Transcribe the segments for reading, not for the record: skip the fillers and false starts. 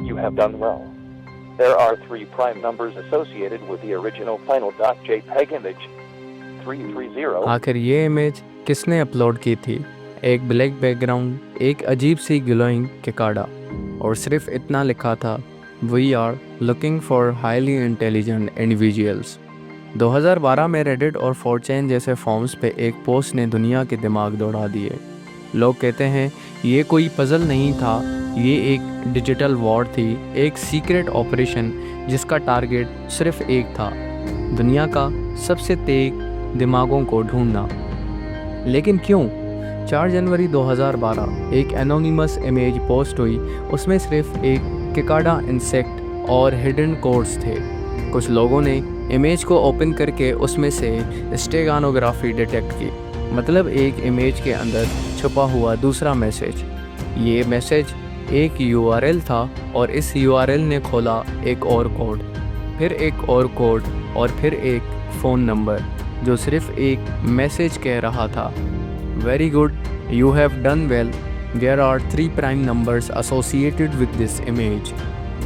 You have done well. There are 3 prime numbers associated with the original final.jpg image. 330. आखिर ये image किसने upload की थी? एक ब्लैक बैकग्राउंड, एक अजीब सी ग्लोइंग किकाडा, और सिर्फ इतना लिखा था, we are looking for highly intelligent individuals. 2012 में रेडिट और 4chan जैसे फॉर्म्स पे एक पोस्ट ने दुनिया के दिमाग दौड़ा दिए। लोग कहते हैं ये कोई पज़ल नहीं था, ये एक डिजिटल वॉर थी, एक सीक्रेट ऑपरेशन जिसका टारगेट सिर्फ एक था, दुनिया का सबसे तेज दिमागों को ढूंढना। लेकिन क्यों? 4 जनवरी 2012 एक एनोनिमस इमेज पोस्ट हुई। उसमें सिर्फ एक किकाडा इंसेक्ट और हिडन कोड्स थे। कुछ लोगों ने इमेज को ओपन करके उसमें से स्टेगानोग्राफी डिटेक्ट की, मतलब एक इमेज के अंदर छुपा हुआ दूसरा मैसेज। ये मैसेज एक URL था और इस URL ने खोला एक और कोड, फिर एक और कोड और फिर एक फ़ोन नंबर जो सिर्फ एक मैसेज कह रहा था, very good, you have done well, there are 3 prime numbers associated with this image.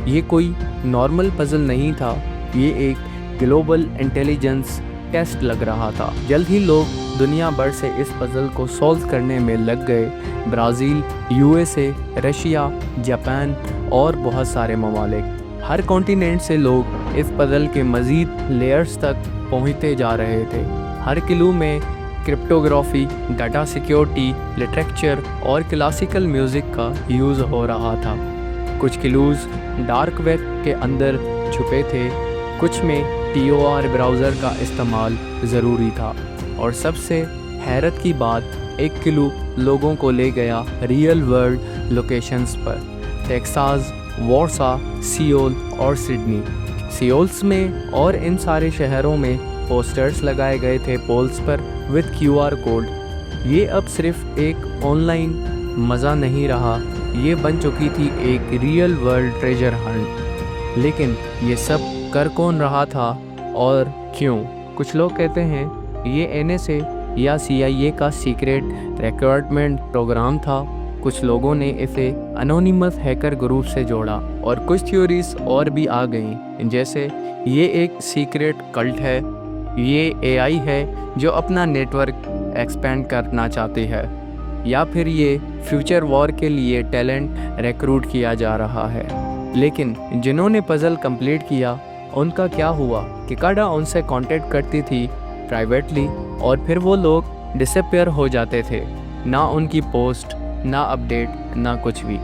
ये कोई नॉर्मल पज़ल नहीं था, ये एक ग्लोबल इंटेलिजेंस टेस्ट लग रहा था। जल्द ही लोग दुनिया भर से इस पज़ल को सॉल्व करने में लग गए। ब्राज़ील, USA, रशिया, जापान और बहुत सारे ममालिक, हर कॉन्टिनेंट से लोग इस पज़ल के मज़ीद लेयर्स तक पहुँचते जा रहे थे। हर क्लू में क्रिप्टोग्राफी, डाटा सिक्योरिटी, लिटरेचर और क्लासिकल म्यूज़िक का यूज़ हो रहा था। कुछ क्लूज़ डार्क वेब के अंदर छुपे थे, कुछ में TOR ब्राउज़र का इस्तेमाल ज़रूरी था, और सबसे हैरत की बात, एक क्लू लोगों को ले गया रियल वर्ल्ड लोकेशंस पर, टेक्सास, वॉर्सा, सियोल और सिडनी। सियोल्स में और इन सारे शहरों में पोस्टर्स लगाए गए थे पोल्स पर विद QR कोड। ये अब सिर्फ एक ऑनलाइन मज़ा नहीं रहा, ये बन चुकी थी एक रियल वर्ल्ड ट्रेजर हंट। लेकिन ये सब कर कौन रहा था और क्यों? कुछ लोग कहते हैं ये NSA या CIA का सीक्रेट रिक्रूटमेंट प्रोग्राम था। कुछ लोगों ने इसे अनोनिमस हैकर ग्रुप से जोड़ा, और कुछ थ्योरीज और भी आ गईं, जैसे ये एक सीक्रेट कल्ट है, ये AI है जो अपना नेटवर्क एक्सपेंड करना चाहती है, या फिर ये फ्यूचर वॉर के लिए टैलेंट रिक्रूट किया जा रहा है। लेकिन जिन्होंने पज़ल कंप्लीट किया उनका क्या हुआ? किकाडा उनसे कांटेक्ट करती थी प्राइवेटली, और फिर वो लोग डिसअपीयर हो जाते थे, ना उनकी पोस्ट, ना अपडेट, ना कुछ भी।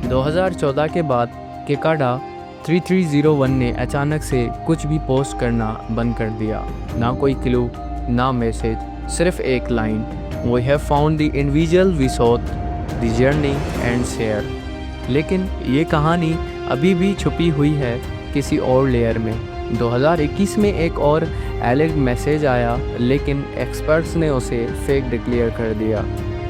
2014 के बाद किकाडा 3301 ने अचानक से कुछ भी पोस्ट करना बंद कर दिया, ना कोई क्लू, ना मैसेज, सिर्फ एक line, we have found the individual we sought the journey and share. लेकिन ये कहानी अभी भी छुपी हुई है किसी और लेयर में। 2021 में एक और एलिग मैसेज आया, लेकिन एक्सपर्ट्स ने उसे फेक डिक्लेयर कर दिया।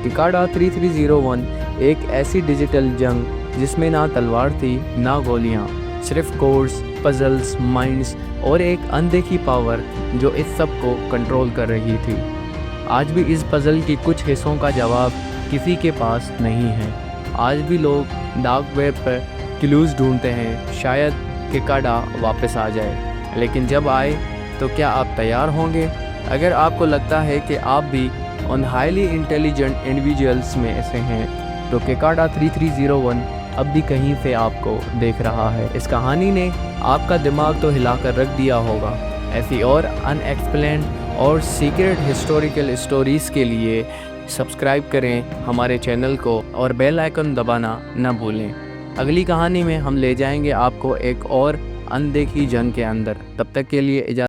किकाडा 3301 एक ऐसी डिजिटल जंग जिसमें ना तलवार थी, ना गोलियां, सिर्फ कोड्स, पजल्स, माइंड्स और एक अनदेखी पावर जो इस सब को कंट्रोल कर रही थी। आज भी इस पजल की कुछ हिस्सों का जवाब किसी के पास नहीं है। आज भी लोग डार्क वेब पर क्लूज़ ढूंढते हैं, शायद किकाडा वापस आ जाए। लेकिन जब आए तो क्या आप तैयार होंगे? अगर आपको लगता है कि आप भी उन हाईली इंटेलिजेंट इंडिविजुअल्स में से हैं, तो किकाडा 3301 अब भी कहीं से आपको देख रहा है। इस कहानी ने आपका दिमाग तो हिलाकर रख दिया होगा। ऐसी और अनएक्सप्लेन्ड और सीक्रेट हिस्टोरिकल स्टोरीज़ के लिए सब्सक्राइब करें हमारे चैनल को और बेल आइकन दबाना न भूलें। अगली कहानी में हम ले जाएंगे आपको एक और अनदेखी जंग के अंदर। तब तक के लिए इजाज़त।